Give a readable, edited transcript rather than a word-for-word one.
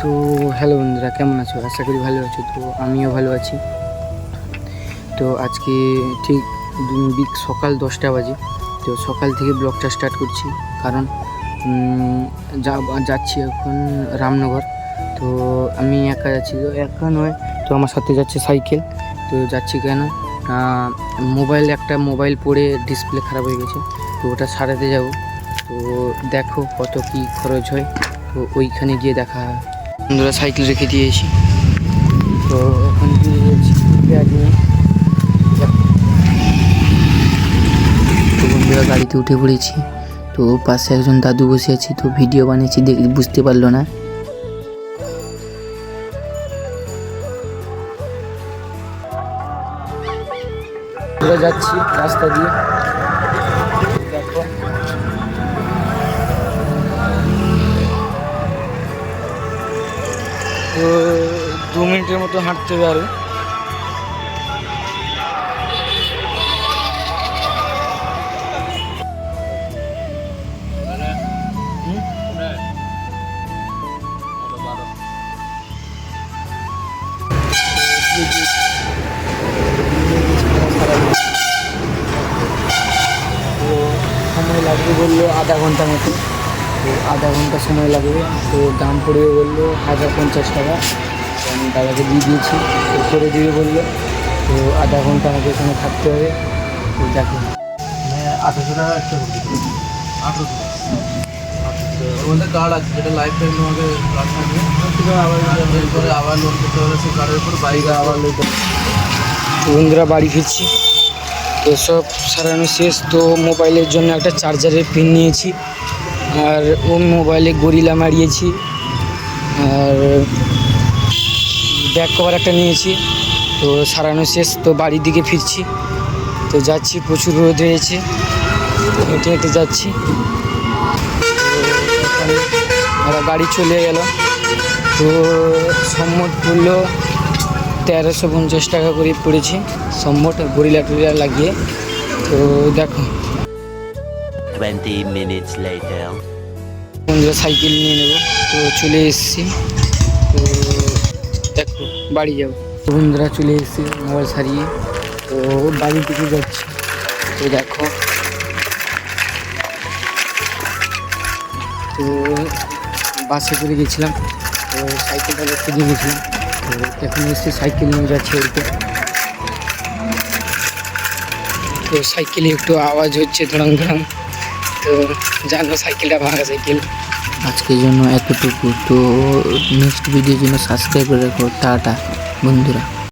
তো হ্যালো বন্ধুরা, কেমন আছো? আশা করি ভালো আছো। তো আমিও ভালো আছি। তো আজকে ঠিক সকাল 10টা বাজে। তো সকাল থেকে ব্লগটা স্টার্ট করছি, কারণ যাচ্ছি এখন রামনগর। তো আমি একা যাচ্ছি, তো একা নয়, তো আমার সাথে যাচ্ছে সাইকেল। তো যাচ্ছি কেন, একটা মোবাইল পড়ে ডিসপ্লে খারাপ হয়ে গেছে, তো ওটা সারাতে যাব। তো দেখো কত কি খরচ হয়, তো ওইখানে গিয়ে দেখা হয়। বন্ধুরা সাইকেল রেখে দিয়েছি, তো এখন দিয়ে যাচ্ছি ব্যাগ নিয়ে। তো বন্ধুরা গাড়িতে উঠে পড়েছি। তো পাশে একজন দাদু বসে আছে, তো ভিডিও বানিয়েছি, বুঝতে পারলো না। যাচ্ছি রাস্তা দিয়ে, দেখো তো 2 মিনিটের মতো হাঁটতে হবে আরো। তো সময় লাগবে বললো আধা ঘন্টা মতো, তো আধা ঘন্টা সময় লাগবে। তো দাম পড়বে বললো 1050 টাকা। তো আমি দাদাকে দিয়ে দিয়েছি, তো করে দিবে বললো। তো আধা ঘন্টা আমাকে এখানে থাকতে হবে। তো দেখো 1800 টাকা একটা হবে, 1800 ওর মধ্যে কার্ড আছে, যেটা লাইফ টাইম তোমাকে কার্ড থাকবে। আবার এরপরে আবার লোন করতে হবে সেই কার্ডের উপর, বাইক আবার লোন করতে হবে। বন্ধুরা বাড়ি ফিরছি, তো সব সারানো শেষ। তো মোবাইলের জন্য একটা চার্জারের পিন নিয়েছি, আর ও মোবাইলে গরিলা মারিয়েছি, আর ব্যাক কভার একটা নিয়েছি। তো সারানো শেষ, তো বাড়ির দিকে ফিরছি। তো যাচ্ছি, প্রচুর রোদ হয়েছে, হেঁটে হেঁটে যাচ্ছি। ওরা গাড়ি চলে গেল। তো সম্মত পড়লো 1350 টাকা করে পড়েছে, সম্মত গরিলা টরিলা লাগিয়ে। তো দেখো 20 minutes later. বন্ধুরা সাইকেল নিয়ে নেবো, তো চলে এসেছি। তো দেখো বাড়ি যাবো। তো বন্ধুরা চলে এসেছি মোবাইল সারিয়ে, তো বাড়ির দিকে যাচ্ছি। তো দেখো, তো বাসে করে গেছিলাম, তো সাইকেলটা রেখে দিয়ে গেছিলাম। তো এখন এসে সাইকেল নিয়ে যাচ্ছি ওইতে। তো সাইকেলে একটু আওয়াজ হচ্ছে ধড়াং ধড়াং, তো জানো সাইকেলটা ভাঙা সাইকেল। আজকের জন্য এতটুকু। তো নেক্সট ভিডিওর জন্য সাবস্ক্রাইব করে রাখো। টাটা বন্ধুরা।